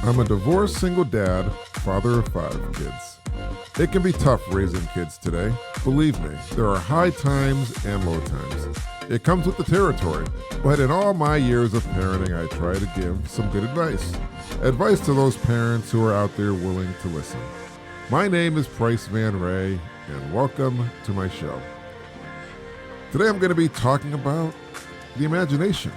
I'm a divorced single dad, father of 5 kids. It can be tough raising kids today. Believe me, there are high times and low times. It comes with the territory, but in all my years of parenting, I try to give some good advice. Advice to those parents who are out there willing to listen. My name is Price Van Ray, and welcome to my show. Today I'm going to be talking about the imagination.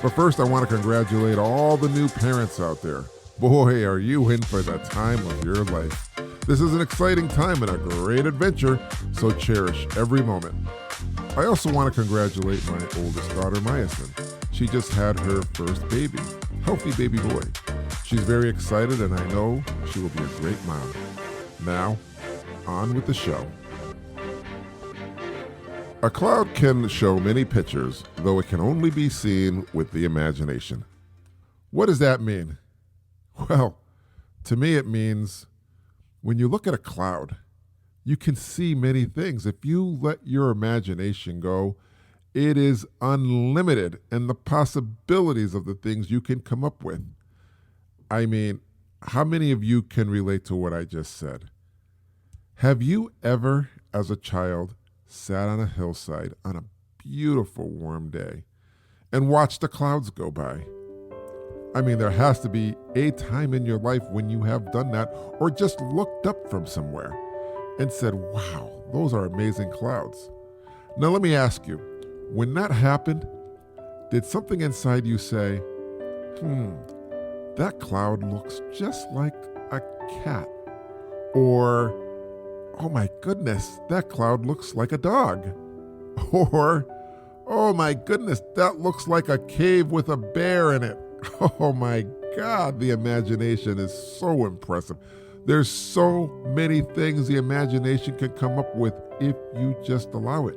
But first, I want to congratulate all the new parents out there. Boy, are you in for the time of your life. This is an exciting time and a great adventure, so cherish every moment. I also want to congratulate my oldest daughter, Myason. She just had her first baby, healthy baby boy. She's very excited, and I know she will be a great mom. Now, on with the show. A cloud can show many pictures, though it can only be seen with the imagination. What does that mean? Well, to me it means when you look at a cloud, you can see many things. If you let your imagination go, it is unlimited in the possibilities of the things you can come up with. I mean, how many of you can relate to what I just said? Have you ever, as a child, sat on a hillside on a beautiful warm day and watched the clouds go by? I mean, there has to be a time in your life when you have done that, or just looked up from somewhere and said, wow, those are amazing clouds. Now let me ask you, when that happened, did something inside you say, that cloud looks just like a cat? Or, oh my goodness, that cloud looks like a dog. Or, oh my goodness, that looks like a cave with a bear in it. Oh my God, the imagination is so impressive. There's so many things the imagination can come up with if you just allow it.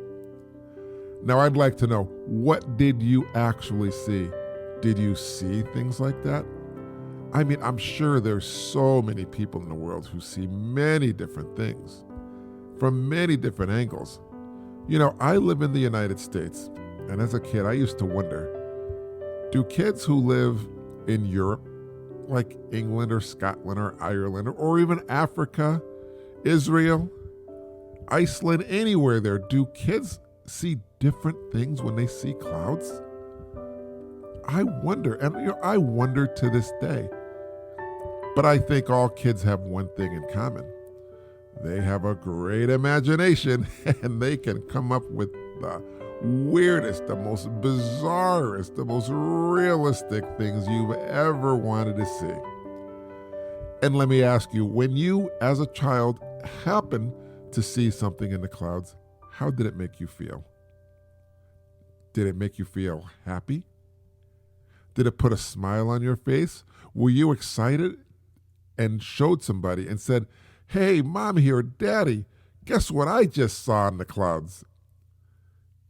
Now I'd like to know, what did you actually see? Did you see things like that? I mean, I'm sure there's so many people in the world who see many different things from many different angles. You know, I live in the United States, and as a kid, I used to wonder, do kids who live in Europe, like England or Scotland or Ireland, or even Africa, Israel, Iceland, anywhere there, do kids see different things when they see clouds? I wonder, and I wonder to this day. But I think all kids have one thing in common. They have a great imagination, and they can come up with the weirdest, the most bizarrest, the most realistic things you've ever wanted to see. And let me ask you, when you, as a child, happened to see something in the clouds, how did it make you feel? Did it make you feel happy? Did it put a smile on your face? Were you excited and showed somebody and said, hey, Mommy or Daddy, guess what I just saw in the clouds?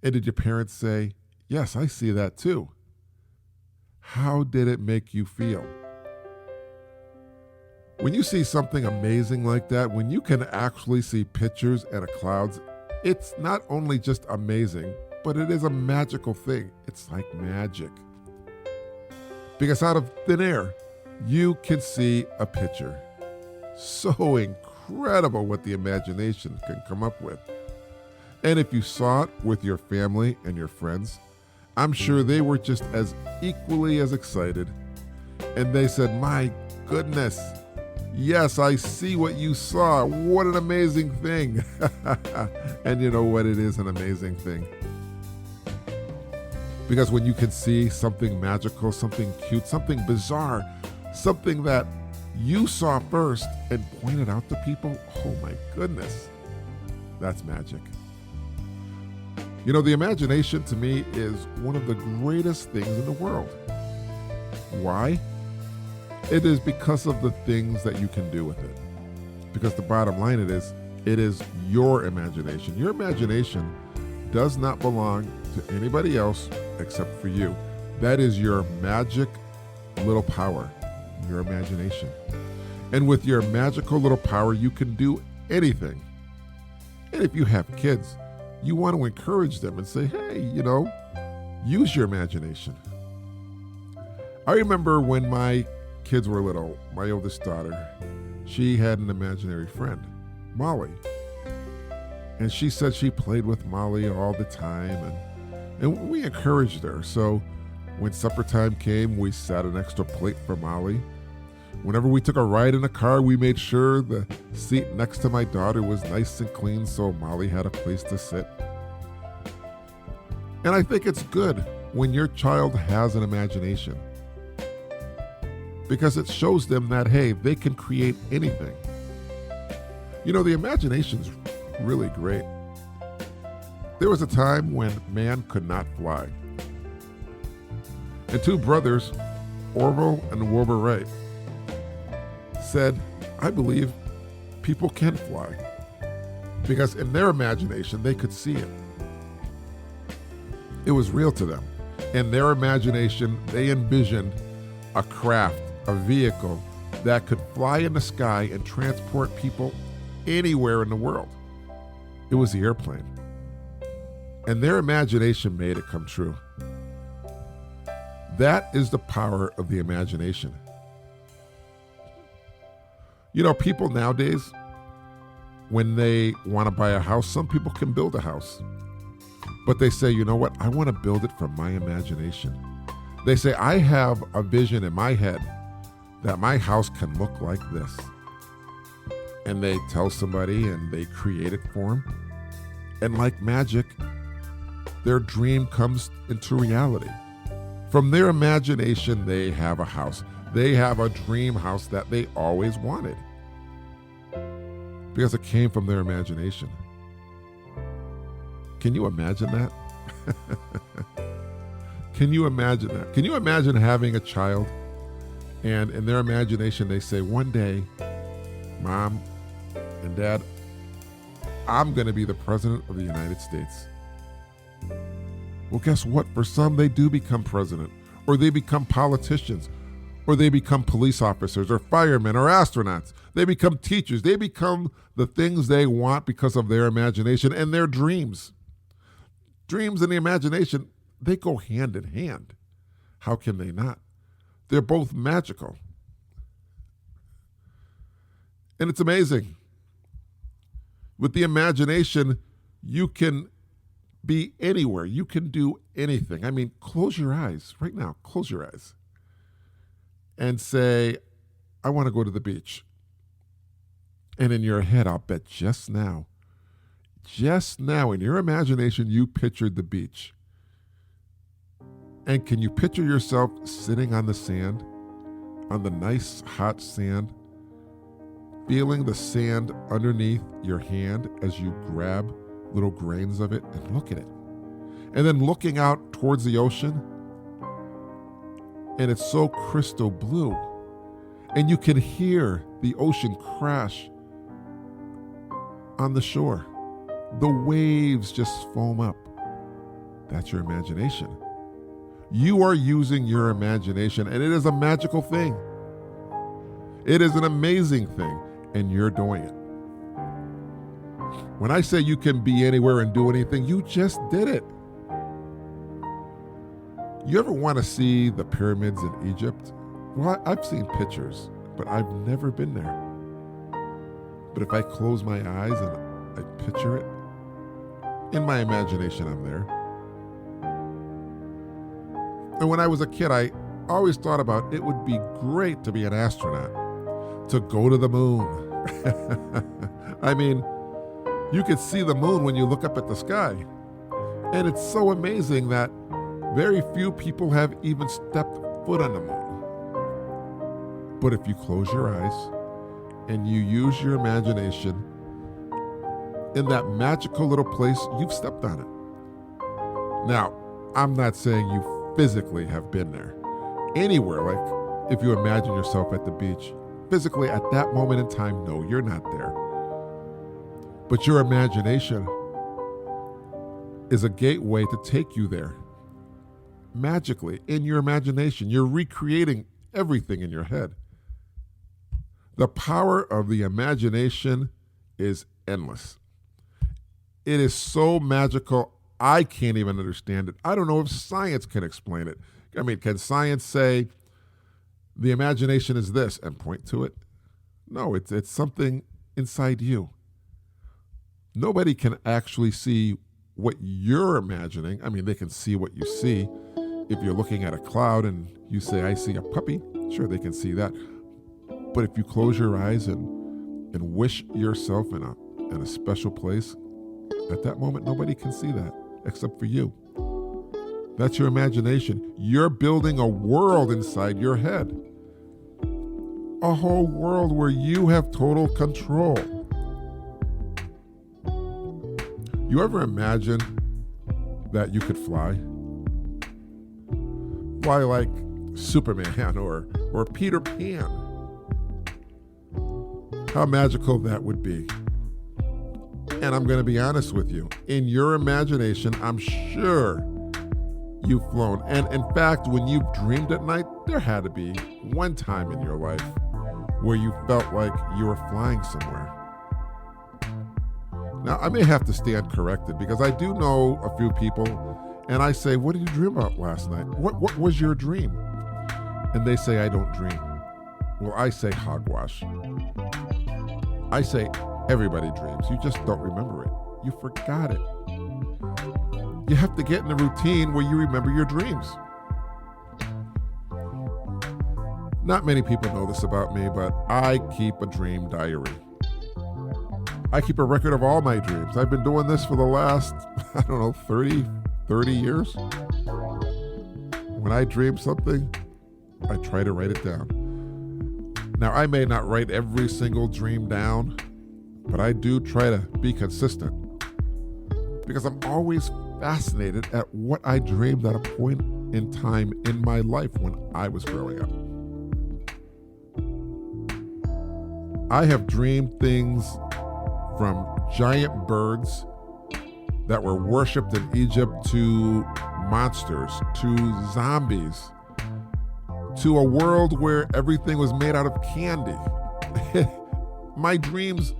And did your parents say, yes, I see that too? How did it make you feel? When you see something amazing like that, when you can actually see pictures in the clouds, it's not only just amazing, but it is a magical thing. It's like magic. Because out of thin air, you can see a picture. So incredible what the imagination can come up with. And if you saw it with your family and your friends, I'm sure they were just as equally as excited. And they said, my goodness, yes, I see what you saw. What an amazing thing. And you know what? It is an amazing thing. Because when you can see something magical, something cute, something bizarre, something that you saw first and pointed out to people, oh my goodness, that's magic. You know, the imagination to me is one of the greatest things in the world. Why? It is because of the things that you can do with it. Because the bottom line it is your imagination. Your imagination does not belong to anybody else except for you. That is your magic little power, your imagination. And with your magical little power, you can do anything. And if you have kids, you want to encourage them and say, hey, use your imagination. I remember when my kids were little, my oldest daughter, she had an imaginary friend, Molly. And she said she played with Molly all the time, and we encouraged her. So when supper time came, we set an extra plate for Molly. Whenever we took a ride in a car, we made sure the seat next to my daughter was nice and clean so Molly had a place to sit. And I think it's good when your child has an imagination, because it shows them that, hey, they can create anything. You know, the imagination's really great. There was a time when man could not fly. And two brothers, Orville and Wilbur Wright, said, I believe people can fly. Because in their imagination, they could see it. It was real to them. In their imagination, they envisioned a craft, a vehicle that could fly in the sky and transport people anywhere in the world. It was the airplane. And their imagination made it come true. That is the power of the imagination. You know, people nowadays, when they want to buy a house, some people can build a house. But they say, you know what? I want to build it from my imagination. They say, I have a vision in my head that my house can look like this. And they tell somebody and they create it for them. And like magic, their dream comes into reality. From their imagination, they have a house. They have a dream house that they always wanted, because it came from their imagination. Can you imagine that? Can you imagine that? Can you imagine having a child and in their imagination they say, one day, Mom and Dad, I'm going to be the President of the United States. Well, guess what? For some, they do become president, or they become politicians, or they become police officers, or firemen, or astronauts. They become teachers. They become the things they want because of their imagination and their dreams. Dreams and the imagination, they go hand in hand. How can they not? They're both magical. And it's amazing. With the imagination, you can be anywhere. You can do anything. I mean, close your eyes right now. Close your eyes and say, I want to go to the beach. And in your head, I'll bet just now in your imagination, you pictured the beach. And can you picture yourself sitting on the sand, on the nice hot sand, feeling the sand underneath your hand as you grab little grains of it and look at it? And then looking out towards the ocean, and it's so crystal blue, and you can hear the ocean crash on the shore. The waves just foam up. That's your imagination. You are using your imagination, and it is a magical thing. It is an amazing thing, and you're doing it. When I say you can be anywhere and do anything, you just did it. You ever want to see the pyramids in Egypt? Well, I've seen pictures, but I've never been there. But if I close my eyes and I picture it, in my imagination, I'm there. And when I was a kid, I always thought about it would be great to be an astronaut, to go to the moon. I mean, you could see the moon when you look up at the sky. And it's so amazing that very few people have even stepped foot on the moon. But if you close your eyes and you use your imagination, in that magical little place, you've stepped on it. Now, I'm not saying you physically have been there. Anywhere, like if you imagine yourself at the beach, physically at that moment in time, no, you're not there. But your imagination is a gateway to take you there. Magically, in your imagination, you're recreating everything in your head. The power of the imagination is endless. It is so magical, I can't even understand it. I don't know if science can explain it. I mean, can science say The imagination is this, and point to it. No, it's something inside you. Nobody can actually see what you're imagining. I mean, they can see what you see. If you're looking at a cloud and you say, I see a puppy, sure, they can see that. But if you close your eyes and wish yourself in a special place, at that moment, nobody can see that except for you. That's your imagination. You're building a world inside your head. A whole world where you have total control. You ever imagine that you could fly? Fly like Superman or Peter Pan. How magical that would be. And I'm going to be honest with you. In your imagination, I'm sure you've flown. And in fact, when you've dreamed at night, there had to be one time in your life where you felt like you were flying somewhere. Now, I may have to stand corrected because I do know a few people, and I say, what did you dream about last night? What was your dream? And they say, I don't dream. Well, I say hogwash. I say, everybody dreams. You just don't remember it. You forgot it. You have to get in a routine where you remember your dreams. Not many people know this about me, but I keep a dream diary. I keep a record of all my dreams. I've been doing this for the last, 30 years. When I dream something, I try to write it down. Now, I may not write every single dream down, but I do try to be consistent because I'm always fascinated at what I dreamed at a point in time in my life when I was growing up. I have dreamed things from giant birds that were worshipped in Egypt to monsters, to zombies, to a world where everything was made out of candy. My dreams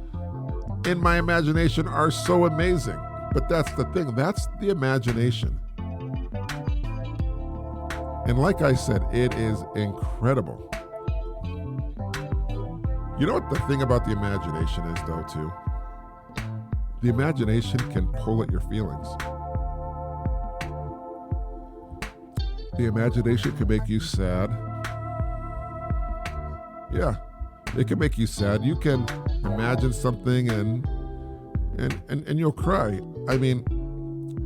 in my imagination are so amazing. But that's the thing, that's the imagination. And like I said, it is incredible. You know what the thing about the imagination is, though, too? The imagination can pull at your feelings. The imagination can make you sad. Yeah, it can make you sad. You can imagine something and you'll cry. I mean,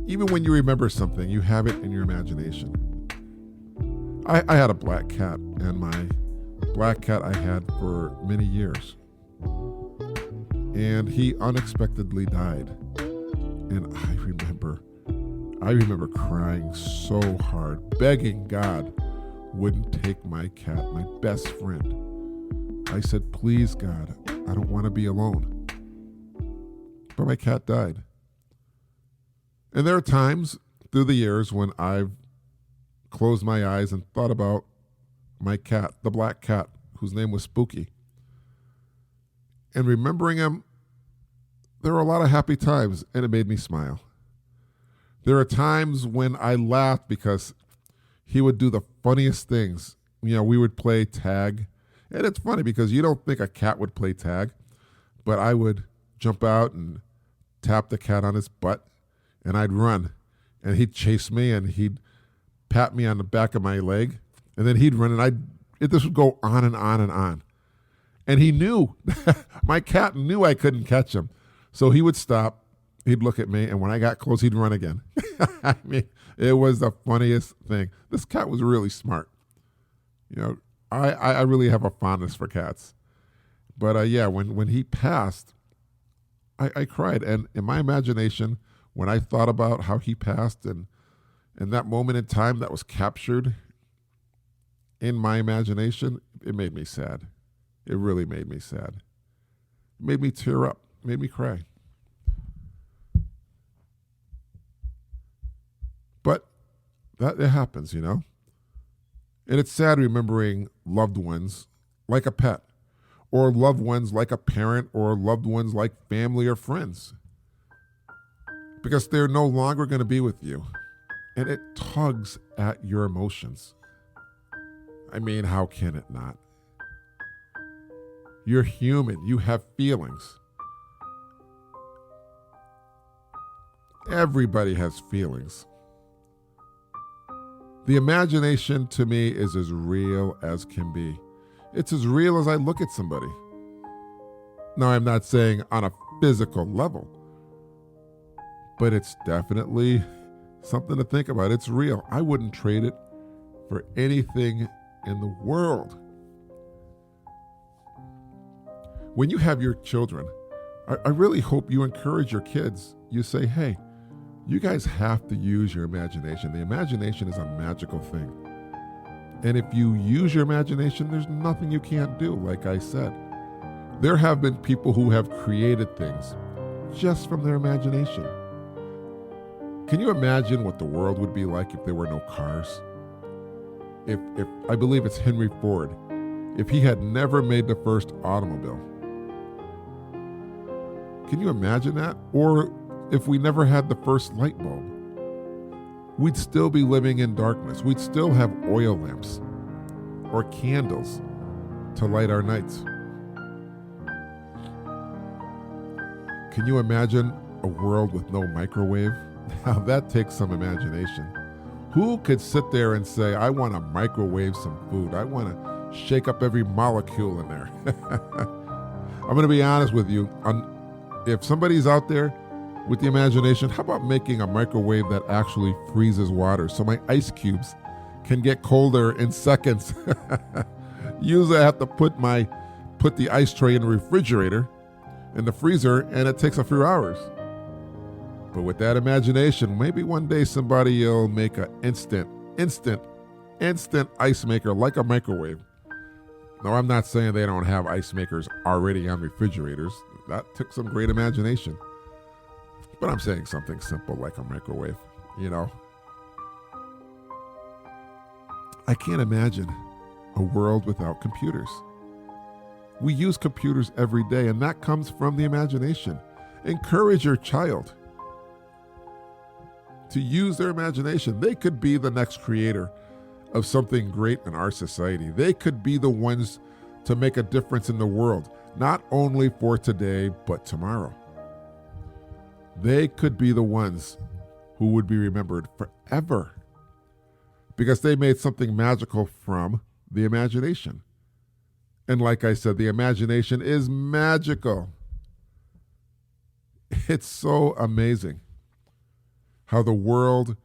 even when you remember something, you have it in your imagination. I had a black cat, and my black cat I had for many years. And he unexpectedly died. And I remember crying so hard, begging God wouldn't take my cat, my best friend. I said, please, God, I don't want to be alone. But my cat died. And there are times through the years when I've closed my eyes and thought about my cat, the black cat, whose name was Spooky. And remembering him, there were a lot of happy times, and it made me smile. There are times when I laughed because he would do the funniest things. You know, we would play tag. And it's funny because you don't think a cat would play tag, but I would jump out and tap the cat on his butt, and I'd run. And he'd chase me, and he'd pat me on the back of my leg, and then he'd run, and this would go on and on and on. And he knew, my cat knew I couldn't catch him. So he would stop, he'd look at me, and when I got close, he'd run again. I mean, it was the funniest thing. This cat was really smart. You know, I really have a fondness for cats. But yeah, when he passed, I cried. And in my imagination, when I thought about how he passed and that moment in time that was captured in my imagination, it made me sad. It really made me sad. It made me tear up, made me cry. But that it happens, you know? And it's sad remembering loved ones like a pet, or loved ones like a parent, or loved ones like family or friends. Because they're no longer going to be with you. And it tugs at your emotions. I mean, how can it not? You're human. You have feelings. Everybody has feelings. The imagination to me is as real as can be. It's as real as I look at somebody. Now, I'm not saying on a physical level, but it's definitely something to think about. It's real. I wouldn't trade it for anything in the world. When you have your children, I really hope you encourage your kids. You say, hey, you guys have to use your imagination. The imagination is a magical thing. And if you use your imagination, there's nothing you can't do, like I said. There have been people who have created things just from their imagination. Can you imagine what the world would be like if there were no cars? If I believe it's Henry Ford, if he had never made the first automobile. Can you imagine that? Or if we never had the first light bulb, we'd still be living in darkness. We'd still have oil lamps or candles to light our nights. Can you imagine a world with no microwave? Now that takes some imagination. Who could sit there and say, I want to microwave some food. I want to shake up every molecule in there. I'm going to be honest with you. If somebody's out there with the imagination, how about making a microwave that actually freezes water so my ice cubes can get colder in seconds? Usually I have to put the ice tray in the refrigerator, in the freezer, and it takes a few hours. But with that imagination, maybe one day somebody will make an instant ice maker like a microwave. Now, I'm not saying they don't have ice makers already on refrigerators. That took some great imagination. But I'm saying something simple like a microwave, you know. I can't imagine a world without computers. We use computers every day, and that comes from the imagination. Encourage your child to use their imagination. They could be the next creator of something great in our society. They could be the ones to make a difference in the world, not only for today, but tomorrow. They could be the ones who would be remembered forever because they made something magical from the imagination. And like I said, the imagination is magical. It's so amazing how the world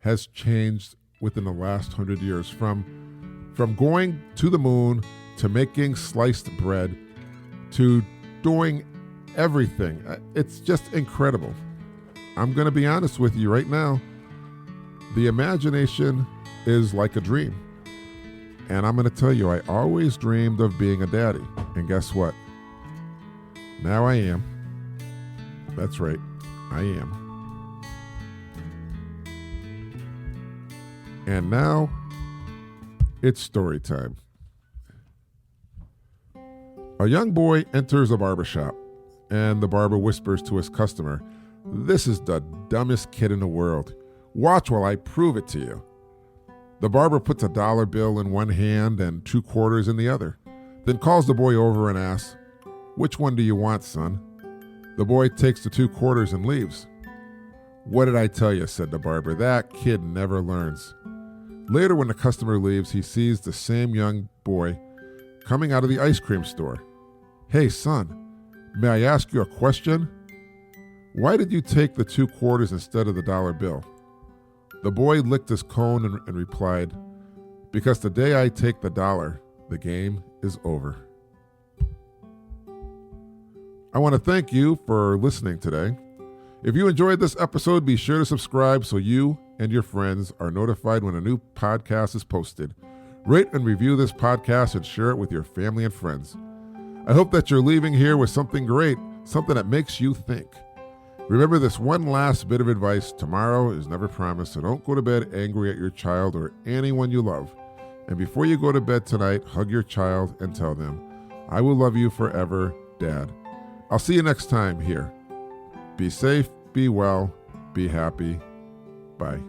has changed within the last 100 years, from going to the moon to making sliced bread to doing everything. It's just incredible. I'm going to be honest with you right now. The imagination is like a dream. And I'm going to tell you, I always dreamed of being a daddy. And guess what? Now I am. That's right. I am. And now it's story time. A young boy enters a barbershop, and the barber whispers to his customer, "This is the dumbest kid in the world. Watch while I prove it to you." The barber puts a dollar bill in one hand and 2 quarters in the other, then calls the boy over and asks, "Which one do you want, son?" The boy takes the 2 quarters and leaves. "What did I tell you?" said the barber. "That kid never learns." Later, when the customer leaves, he sees the same young boy coming out of the ice cream store. "Hey, son, may I ask you a question? Why did you take the 2 quarters instead of the dollar bill?" The boy licked his cone and replied, "Because the day I take the dollar, the game is over." I want to thank you for listening today. If you enjoyed this episode, be sure to subscribe so you and your friends are notified when a new podcast is posted. Rate and review this podcast and share it with your family and friends. I hope that you're leaving here with something great, something that makes you think. Remember this one last bit of advice: tomorrow is never promised, so don't go to bed angry at your child or anyone you love. And before you go to bed tonight, hug your child and tell them, "I will love you forever, Dad." I'll see you next time here. Be safe, be well, be happy. Bye.